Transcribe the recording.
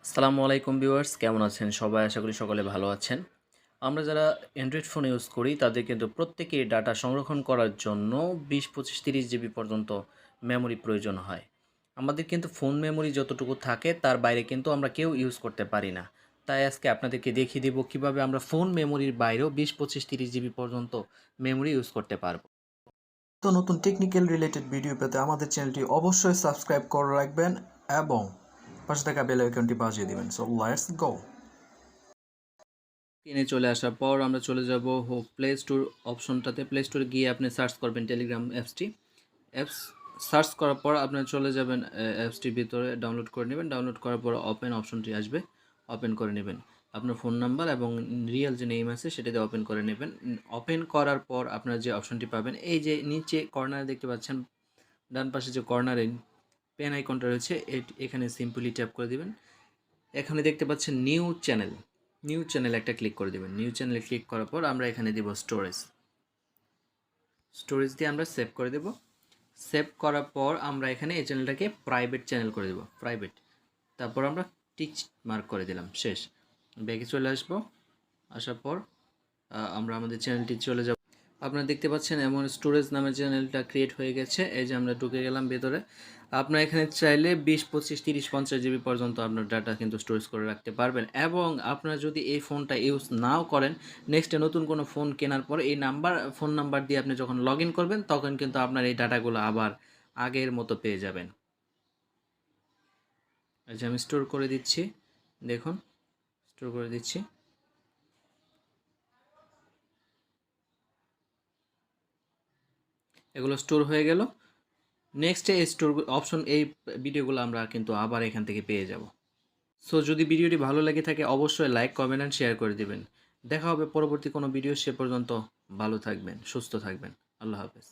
আসসালামু আলাইকুম ভিউয়ার্স, কেমন আছেন সবাই? আশা করি সকলে ভালো আছেন। আমরা যারা অ্যান্ড্রয়েড ফোন ইউজ করি তাদের কিন্তু প্রত্যেকেই ডাটা সংরক্ষণ করার জন্য ২০, ২৫, ৩০ জিবি পর্যন্ত মেমোরি প্রয়োজন হয়। আমাদের কিন্তু ফোন মেমোরি যতটুকু থাকে তার বাইরে কিন্তু আমরা কেউ ইউজ করতে পারি না। তাই আজকে আপনাদেরকে দেখিয়ে দিব কিভাবে আমরা ফোন মেমোরির বাইরেও ২০, ২৫, ৩০ জিবি পর্যন্ত মেমোরি ইউজ করতে পারবো। তো নতুন টেকনিক্যাল রিলেটেড ভিডিও পেতে আমাদের চ্যানেলটি অবশ্যই সাবস্ক্রাইব করে রাখবেন এবং পাশে থাকা বেল আইকনটি বাজিয়ে দিবেন। So let's go. স্ক্রিনে চলে আসার পর আমরা চলে যাব প্লে স্টোর অপশনটাতে। প্লে স্টোরে গিয়ে আপনি সার্চ করবেন টেলিগ্রাম অ্যাপসটি। অ্যাপস সার্চ করার পর আপনারা চলে যাবেন অ্যাপসটির ভিতরে, ডাউনলোড করে নেবেন। ডাউনলোড করার পর ওপেন অপশনটি আসবে, ওপেন করে নেবেন। আপনার ফোন নাম্বার এবং রিয়েল যে নেম আছে সেটাতে ওপেন করে নেবেন। ওপেন করার পর আপনারা যে অপশনটি পাবেন, এই যে নিচে কর্নারে দেখতে পাচ্ছেন, ডান পাশে যে কর্নারে পেন আইকনটা রয়েছে এখানে সিম্পলি ট্যাপ করে দিবেন। এখানে দেখতে পাচ্ছেন নিউ চ্যানেল, নিউ চ্যানেল একটা ক্লিক করে দেবেন। নিউ চ্যানেলে ক্লিক করার পর আমরা এখানে দিব স্টোরেজ। স্টোরেজ দিয়ে আমরা সেভ করে দেব। সেভ করার পর আমরা এখানে এই চ্যানেলটাকে প্রাইভেট চ্যানেল করে দেব, প্রাইভেট। তারপর আমরা টিক মার্ক করে দিলাম, শেষ। ব্যাগে চলে আসবো। আসার পর আমরা আমাদের চ্যানেলটি চলে যাব। আপনারা দেখতে পাচ্ছেন এমন স্টোরেজ নামের চ্যানেলটা ক্রিয়েট হয়ে গেছে। এই যে আমরা ঢুকে গেলাম ভেতরে। আপনারা এখানে চাইলে ২০, ২৫, ৩০, ৫০ জিবি পর্যন্ত আপনার ডাটা কিন্তু স্টোরেজ করে রাখতে পারবেন। এবং আপনারা যদি এই ফোনটা ইউজ নাও করেন, নেক্সটে নতুন কোনো ফোন কেনার পর এই ফোন নাম্বার দিয়ে আপনি যখন লগ ইন করবেন তখন কিন্তু আপনার এই ডাটাগুলো আবার আগের মতো পেয়ে যাবেন। এই যে আমি স্টোর করে দিচ্ছি, দেখুন স্টোর করে দিচ্ছি। এগুলো স্টোর হয়ে গেল। নেক্সটে স্টোর অপশন, এই ভিডিওগুলো আমরা কিন্তু আবার এখান থেকে পেয়ে যাব। সো যদি ভিডিওটি ভালো লেগে থাকে অবশ্যই লাইক, কমেন্ট অ্যান্ড শেয়ার করে দিবেন। দেখা হবে পরবর্তী কোনো ভিডিও। সে পর্যন্ত ভালো থাকবেন, সুস্থ থাকবেন। আল্লাহ হাফেজ।